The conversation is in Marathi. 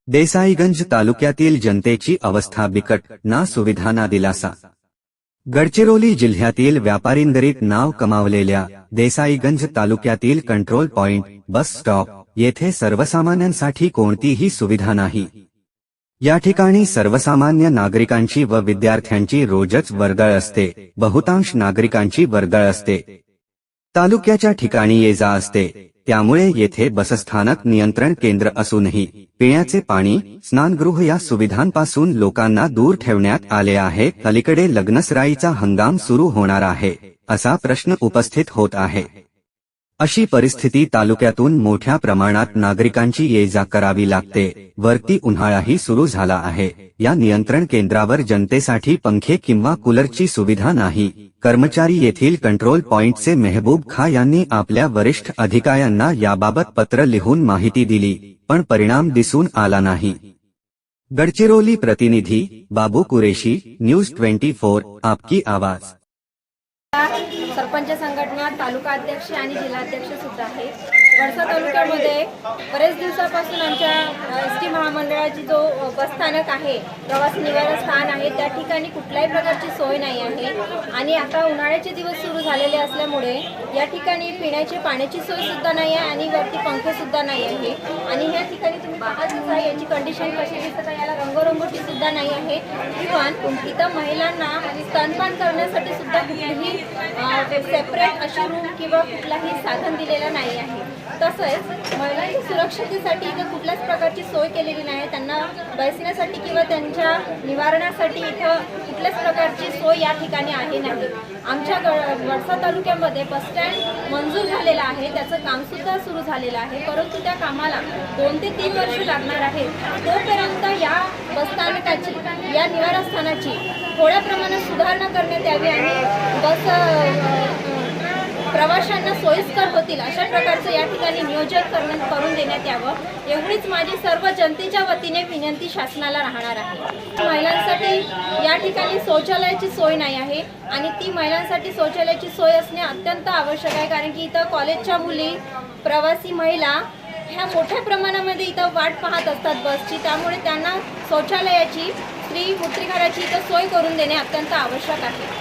देसाईगंज तालुक्यातील जनतेची अवस्था बिकट, ना सुविधा ना दिलासा। गडचिरोली जिल्ह्यातील व्यापारींगरीत नाव कमावलेल्या देसाईगंज तालुक्यातील कंट्रोल पॉइंट बस स्टॉप येथे सर्वसामान्यांसाठी कोणतीही सुविधा नाही। या ठिकाणी सर्वसामान्य नागरिकांची व विद्यार्थ्यांची रोजच वर्दळ असते। बहुतांश नागरिकांची वर्दळ असते। तालुक्याच्या ठिकाणी ये-जा असते। त्यामुळे येथे बसस्थानक नियंत्रण केंद्र असूनही पिण्याचे पाणी, स्नानगृह या सुविधांपासून लोकांना दूर ठेवण्यात आले आहे। अलीकडे लग्नसराईचा हंगाम सुरू होणार आहे, असा प्रश्न उपस्थित होत आहे। अशी परिस्थिती तालुक्यातून मोठ्या प्रमाणात नागरिकांची ये-जा करावी लागते। वरती उन्हाळाही सुरू झाला आहे। या नियंत्रण केंद्रावर जनतेसाठी पंखे किंवा कूलरची सुविधा नाही। कर्मचारी येथील कंट्रोल पॉइंटचे मेहबूब खा यांनी आपल्या वरिष्ठ अधिकाऱ्यांना याबाबत पत्र लिहून माहिती दिली, पण परिणाम दिसून आला नाही। गडचिरोली प्रतिनिधी बाबू कुरेशी, न्यूज 24, आपकी आवाज। सरपंच संघटना तालुका अध्यक्ष आणि जिल्हाध्यक्ष सुद्धा आहे। वडसा तालुक्यामध्ये बरेच दिवसापासून आमच्या एसटी महामंडळाची जो बसस्थानक आहे, प्रवासी निवारण स्थान आहे, त्या ठिकाणी कुठल्याही प्रकारची सोय नाही आहे। आणि आता उन्हाळ्याचे दिवस सुरू झालेले असल्यामुळे या ठिकाणी पिण्याची पाण्याची सोय सुद्धा नाही आहे आणि वरती पंखे सुद्धा नाही आहे। आणि या ठिकाणी तुम्ही पाहत आहे याची कंडिशन कशी दिसत आहे, याला रंगरंगोटी सुद्धा नाही आहे। इव्हन इथं महिलांना स्तनपान करण्यासाठी सुद्धा कुठलीही सेपरेट अशी रूम किंवा कुठलाही साधन दिलेलं नाही आहे। तसेच महिलांच्या सुरक्षतेसाठी इथं कुठल्याच प्रकारची सोय केलेली नाही। त्यांना बसण्यासाठी किंवा त्यांच्या निवारणासाठी इथं कुठल्याच प्रकारची सोय या ठिकाणी आहे नाही। आमच्या वडसा तालुक्यामध्ये बसस्टँड मंजूर झालेला आहे, त्याचं कामसुद्धा सुरू झालेलं आहे, परंतु त्या कामाला 2 ते 3 वर्ष लागणार आहेत। तोपर्यंत या बसस्थानकाची, या निवारस्थानाची थोड्या प्रमाणात सुधारणा करण्यात यावी आणि बस प्रवाशांना सोयीस्कर होतील अशा प्रकारचं या ठिकाणी नियोजन करून देण्यात यावं, एवढीच माझी सर्व जनतेच्या वतीने विनंती शासनाला राहणार आहे। महिलांसाठी या ठिकाणी शौचालयाची सोय नाही आहे आणि ती महिलांसाठी शौचालयाची सोय असणे अत्यंत आवश्यक आहे, कारण की इथं कॉलेजच्या मुली, प्रवासी महिला ह्या मोठ्या प्रमाणामध्ये इथं वाट पाहत असतात बसची, त्यामुळे त्यांना शौचालयाची, स्त्री मूत्रघराची इथं सोय करून देणे अत्यंत आवश्यक आहे।